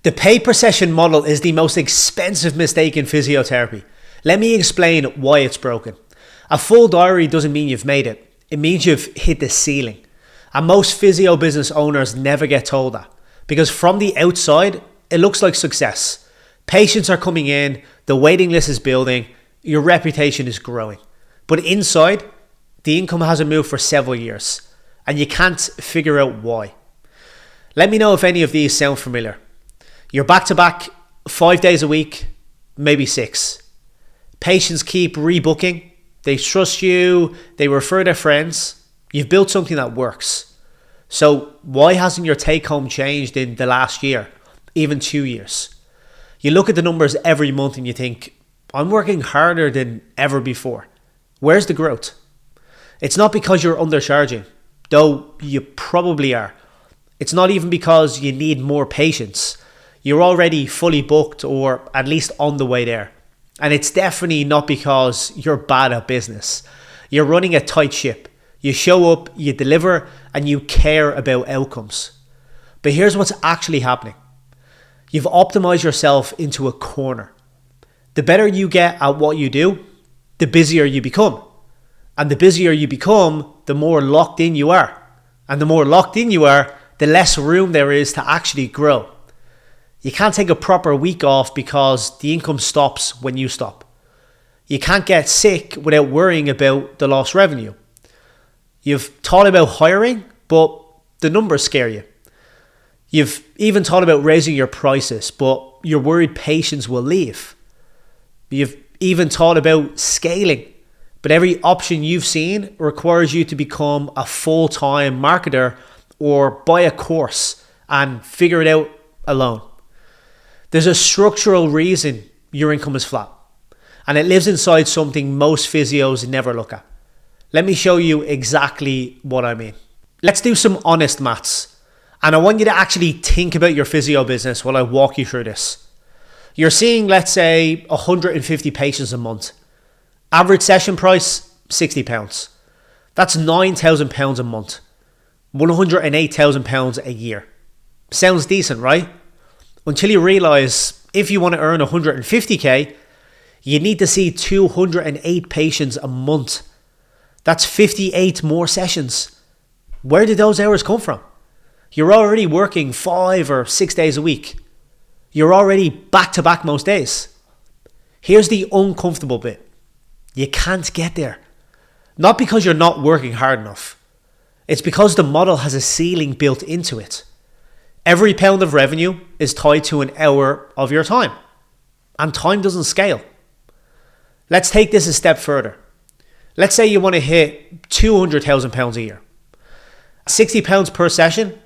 The pay per session model is the most expensive mistake in physiotherapy. Let me explain why it's broken. A full diary doesn't mean you've made it. It means you've hit the ceiling. And most physio business owners never get told that. Because from the outside, it looks like success. Patients are coming in, the waiting list is building, your reputation is growing. But inside, the income hasn't moved for several years. And you can't figure out why. Let me know if any of these sound familiar. You're back to back 5 days a week, maybe 6. Patients keep rebooking. They trust you. They refer their friends. You've built something that works. So why hasn't your take home changed in the last year, even 2 years? You look at the numbers every month and you think, I'm working harder than ever before. Where's the growth? It's not because you're undercharging, though you probably are. It's not even because you need more patients. You're already fully booked or at least on the way there. And it's definitely not because you're bad at business. You're running a tight ship. You show up, you deliver, and you care about outcomes. But here's what's actually happening. You've optimized yourself into a corner. The better you get at what you do, the busier you become. And the busier you become, the more locked in you are. And the more locked in you are, the less room there is to actually grow. You can't take a proper week off because the income stops when you stop. You can't get sick without worrying about the lost revenue. You've thought about hiring, but the numbers scare you. You've even thought about raising your prices, but you're worried patients will leave. You've even thought about scaling, but every option you've seen requires you to become a full-time marketer or buy a course and figure it out alone. There's a structural reason your income is flat, and it lives inside something most physios never look at. Let me show you exactly what I mean. Let's do some honest maths, and I want you to actually think about your physio business while I walk you through this. You're seeing, let's say, 150 patients a month. Average session price, £60. That's £9,000 a month. £108,000 a year. Sounds decent, right? Until you realise if you want to earn 150k, you need to see 208 patients a month. That's 58 more sessions. Where did those hours come from? You're already working 5 or 6 days a week. You're already back to back most days. Here's the uncomfortable bit. You can't get there. Not because you're not working hard enough. It's because the model has a ceiling built into it. Every pound of revenue is tied to an hour of your time. And time doesn't scale. Let's take this a step further. Let's say you want to hit £200,000 a year. £60 per session,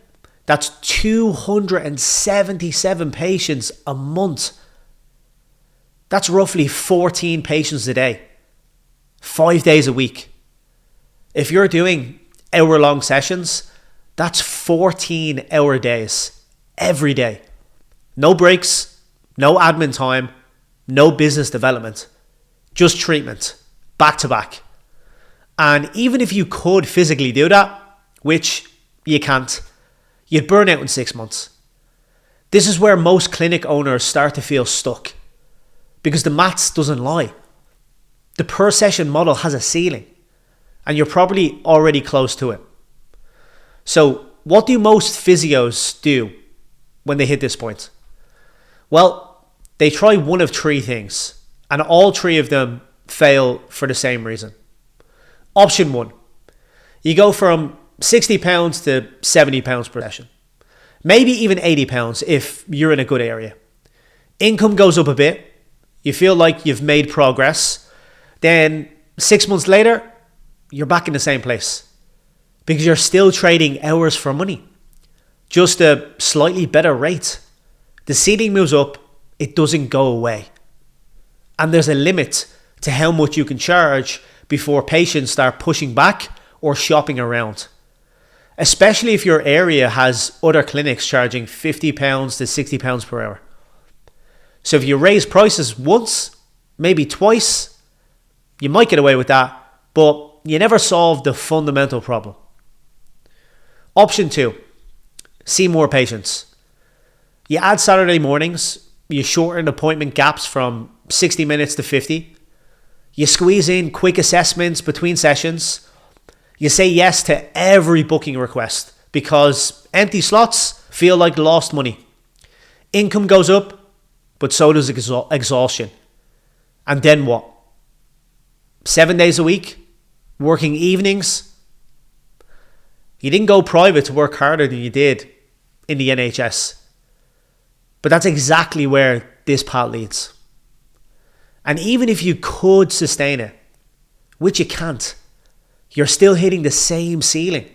that's 277 patients a month. That's roughly 14 patients a day. 5 days a week. If you're doing hour-long sessions, that's 14-hour days every day. No breaks, no admin time, no business development. Just treatment, back to back. And even if you could physically do that, which you can't, you'd burn out in 6 months. This is where most clinic owners start to feel stuck because the maths doesn't lie. The per session model has a ceiling and you're probably already close to it. So what do most physios do when they hit this point? Well, they try one of 3 things and all 3 of them fail for the same reason. Option 1, you go from £60 to £70 per session. Maybe even £80 if you're in a good area. Income goes up a bit. You feel like you've made progress. Then 6 months later, you're back in the same place. Because you're still trading hours for money. Just a slightly better rate. The ceiling moves up, it doesn't go away. And there's a limit to how much you can charge before patients start pushing back or shopping around. Especially if your area has other clinics charging £50 to £60 per hour. So if you raise prices once, maybe twice, you might get away with that, but you never solve the fundamental problem. Option 2, see more patients. You add Saturday mornings, you shorten appointment gaps from 60 minutes to 50. You squeeze in quick assessments between sessions. You say yes to every booking request because empty slots feel like lost money. Income goes up, but so does exhaustion. And then what? 7 days a week? Working evenings? You didn't go private to work harder than you did in the NHS. But that's exactly where this path leads. And even if you could sustain it, which you can't, you're still hitting the same ceiling,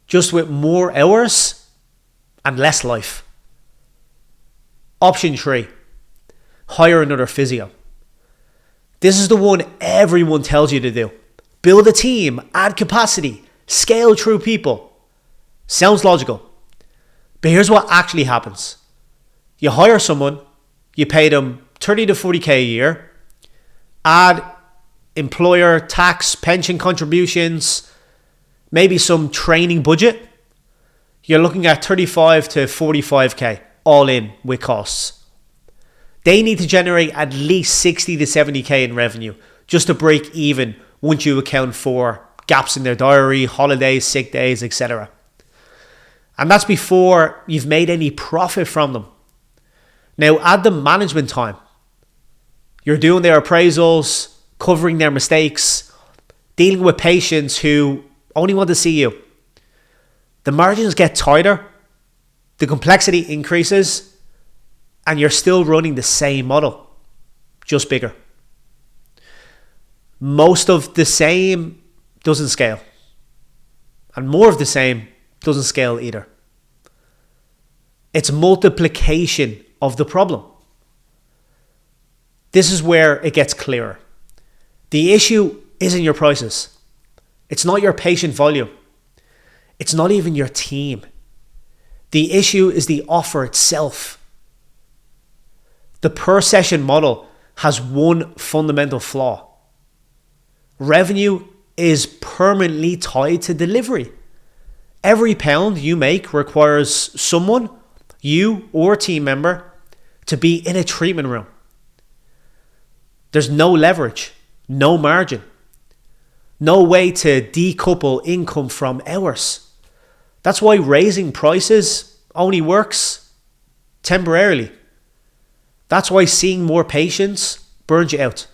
just with more hours and less life. Option 3, hire another physio. This is the one everyone tells you to do. Build a team, add capacity, scale through people. Sounds logical. But here's what actually happens. You hire someone, you pay them 30 to 40k a year, add employer tax, pension contributions, maybe some training budget. You're looking at 35 to 45k all in with costs. They need to generate at least 60 to 70k in revenue just to break even once you account for gaps in their diary, holidays, sick days, etc. And that's before you've made any profit from them. Now add the management time. You're doing their appraisals, covering their mistakes, dealing with patients who only want to see you. The margins get tighter, the complexity increases, and you're still running the same model, just bigger. Most of the same doesn't scale. And more of the same doesn't scale either. It's multiplication of the problem. This is where it gets clearer. The issue isn't your prices. It's not your patient volume. It's not even your team. The issue is the offer itself. The per session model has one fundamental flaw. Revenue is permanently tied to delivery. Every pound you make requires someone, you or a team member, to be in a treatment room. There's no leverage, no margin, no way to decouple income from hours. That's why raising prices only works temporarily. That's why seeing more patients burns you out.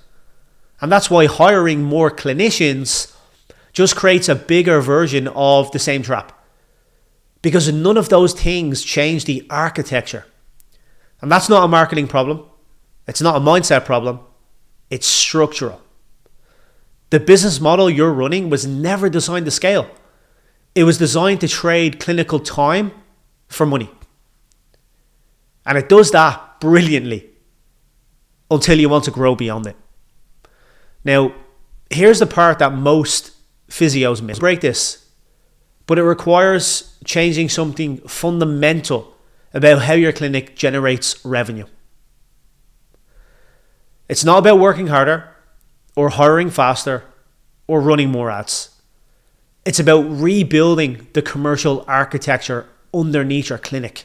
And that's why hiring more clinicians just creates a bigger version of the same trap. Because none of those things change the architecture. And that's not a marketing problem. It's not a mindset problem. It's structural. The business model you're running was never designed to scale. It was designed to trade clinical time for money. And it does that brilliantly until you want to grow beyond it. Now, here's the part that most physios miss. Break this. But it requires changing something fundamental about how your clinic generates revenue. It's not about working harder or hiring faster or running more ads. It's about rebuilding the commercial architecture underneath your clinic.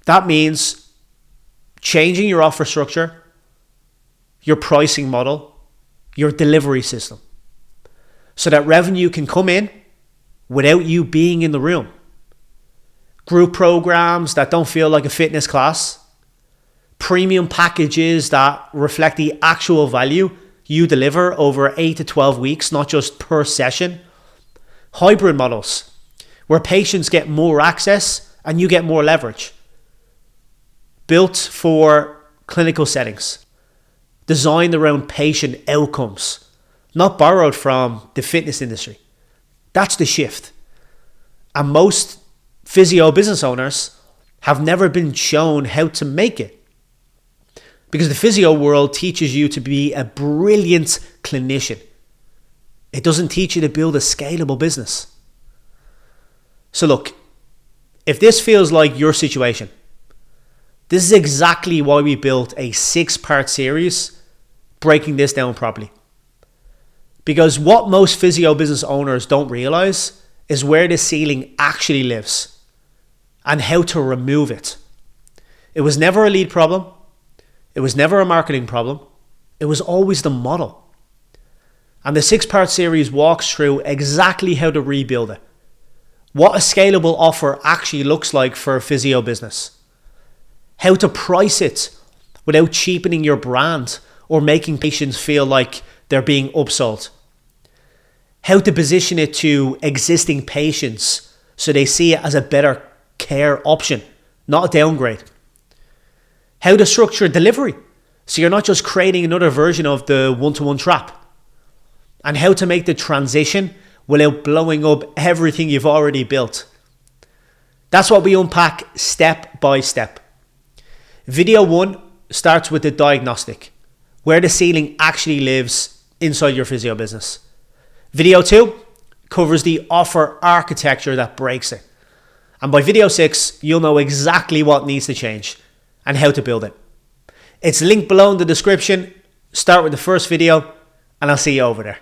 That means changing your offer structure, your pricing model, your delivery system, so that revenue can come in without you being in the room. Group programs that don't feel like a fitness class, premium packages that reflect the actual value you deliver over 8 to 12 weeks, not just per session. Hybrid models where patients get more access and you get more leverage. Built for clinical settings, designed around patient outcomes, not borrowed from the fitness industry. That's the shift. And most physio business owners have never been shown how to make it. Because the physio world teaches you to be a brilliant clinician. It doesn't teach you to build a scalable business. So look, if this feels like your situation, this is exactly why we built a 6-part series breaking this down properly. Because what most physio business owners don't realize is where the ceiling actually lives and how to remove it. It was never a lead problem. It was never a marketing problem. It was always the model. And the 6-part series walks through exactly how to rebuild it. What a scalable offer actually looks like for a physio business. How to price it without cheapening your brand or making patients feel like they're being upsold. How to position it to existing patients so they see it as a better care option, not a downgrade. How to structure delivery so you're not just creating another version of the one-to-one trap. And how to make the transition without blowing up everything you've already built. That's what we unpack step by step. Video 1 starts with the diagnostic, where the ceiling actually lives inside your physio business. Video 2 covers the offer architecture that breaks it. And by video 6, you'll know exactly what needs to change and how to build it. It's linked below in the description. Start with the first video and I'll see you over there.